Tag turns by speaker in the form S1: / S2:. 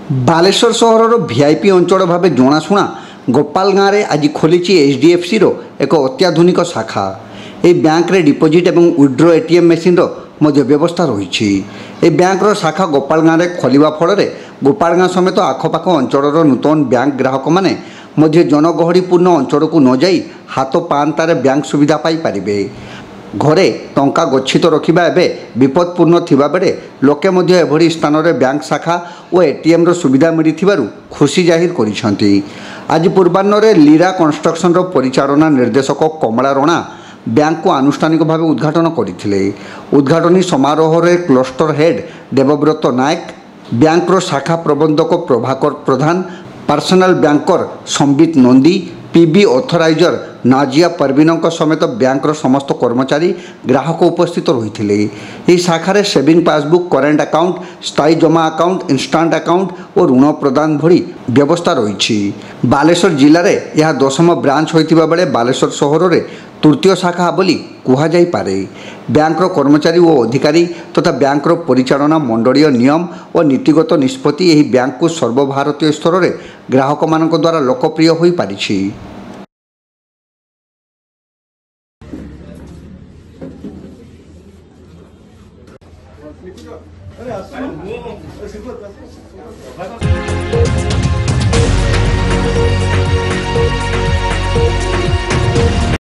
S1: ବାଲେଶ୍ୱର ସହରର ଭିଆଇପି ଅଞ୍ଚଳ ଭାବେ ଜଣାଶୁଣା ଗୋପାଳ ଗାଁରେ ଆଜି ଖୋଲିଛି ଏଚ୍ଡିଏଫ୍ସିର ଏକ ଅତ୍ୟାଧୁନିକ ଶାଖା। ଏହି ବ୍ୟାଙ୍କରେ ଡିପୋଜିଟ୍ ଏବଂ ୱିଡ୍ରୋ ଏଟିଏମ୍ ମେସିନ୍ର ମଧ୍ୟ ବ୍ୟବସ୍ଥା ରହିଛି। ଏହି ବ୍ୟାଙ୍କର ଶାଖା ଗୋପାଳ ଗାଁରେ ଖୋଲିବା ଫଳରେ ଗୋପାଳ ଗାଁ ସମେତ ଆଖପାଖ ଅଞ୍ଚଳର ନୂତନ ବ୍ୟାଙ୍କ ଗ୍ରାହକମାନେ ମଧ୍ୟ ଜନଗହଳିପୂର୍ଣ୍ଣ ଅଞ୍ଚଳକୁ ନ ଯାଇ ହାତ ପାଆନ୍ତାରେ ବ୍ୟାଙ୍କ ସୁବିଧା ପାଇପାରିବେ। ଘରେ ଟଙ୍କା ଗଚ୍ଛିତ ରଖିବା ଏବେ ବିପଦପୂର୍ଣ୍ଣ ଥିବାବେଳେ ଲୋକେ ମଧ୍ୟ ଏଭଳି ସ୍ଥାନରେ ବ୍ୟାଙ୍କ ଶାଖା ଓ ଏଟିଏମ୍ର ସୁବିଧା ମିଳିଥିବାରୁ ଖୁସି ଜାହିର କରିଛନ୍ତି। ଆଜି ପୂର୍ବାହ୍ନରେ ଲୀରା କନଷ୍ଟ୍ରକ୍ସନର ପରିଚାଳନା ନିର୍ଦ୍ଦେଶକ କମଳା ରଣା ବ୍ୟାଙ୍କକୁ ଆନୁଷ୍ଠାନିକ ଭାବେ ଉଦ୍ଘାଟନ କରିଥିଲେ। ଉଦ୍ଘାଟନୀ ସମାରୋହରେ କ୍ଲଷ୍ଟର ହେଡ୍ ଦେବବ୍ରତ ନାୟକ, ବ୍ୟାଙ୍କର ଶାଖା ପ୍ରବନ୍ଧକ ପ୍ରଭାକର ପ୍ରଧାନ, ପର୍ସନାଲ ବ୍ୟାଙ୍କର ସମ୍ବିତ ନନ୍ଦୀ, ପିବି ଅଥରାଇଜର ନାଜିଆ ପରବିନଙ୍କ ସମେତ ବ୍ୟାଙ୍କର ସମସ୍ତ କର୍ମଚାରୀ ଗ୍ରାହକ ଉପସ୍ଥିତ ରହିଥିଲେ। ଏହି ଶାଖାରେ ସେଭିଂ ପାସବୁକ୍, କରେଣ୍ଟ ଆକାଉଣ୍ଟ, ସ୍ଥାୟୀ ଜମା ଆକାଉଣ୍ଟ, ଇନଷ୍ଟାଣ୍ଟ ଆକାଉଣ୍ଟ ଓ ଋଣ ପ୍ରଦାନ ଭଳି ବ୍ୟବସ୍ଥା ରହିଛି। ବାଲେଶ୍ୱର ଜିଲ୍ଲାରେ ଏହା 10ମ ବ୍ରାଞ୍ଚ ହୋଇଥିବା ବେଳେ ବାଲେଶ୍ୱର ସହରରେ ତୃତୀୟ ଶାଖା ବୋଲି କୁହାଯାଇପାରେ। ବ୍ୟାଙ୍କର କର୍ମଚାରୀ ଓ ଅଧିକାରୀ ତଥା ବ୍ୟାଙ୍କର ପରିଚାଳନା ମଣ୍ଡଳୀୟ ନିୟମ ଓ ନୀତିଗତ ନିଷ୍ପତ୍ତି ଏହି ବ୍ୟାଙ୍କକୁ ସର୍ବଭାରତୀୟ ସ୍ତରରେ ଗ୍ରାହକମାନଙ୍କ ଦ୍ୱାରା ଲୋକପ୍ରିୟ ହୋଇପାରିଛି।
S2: अरे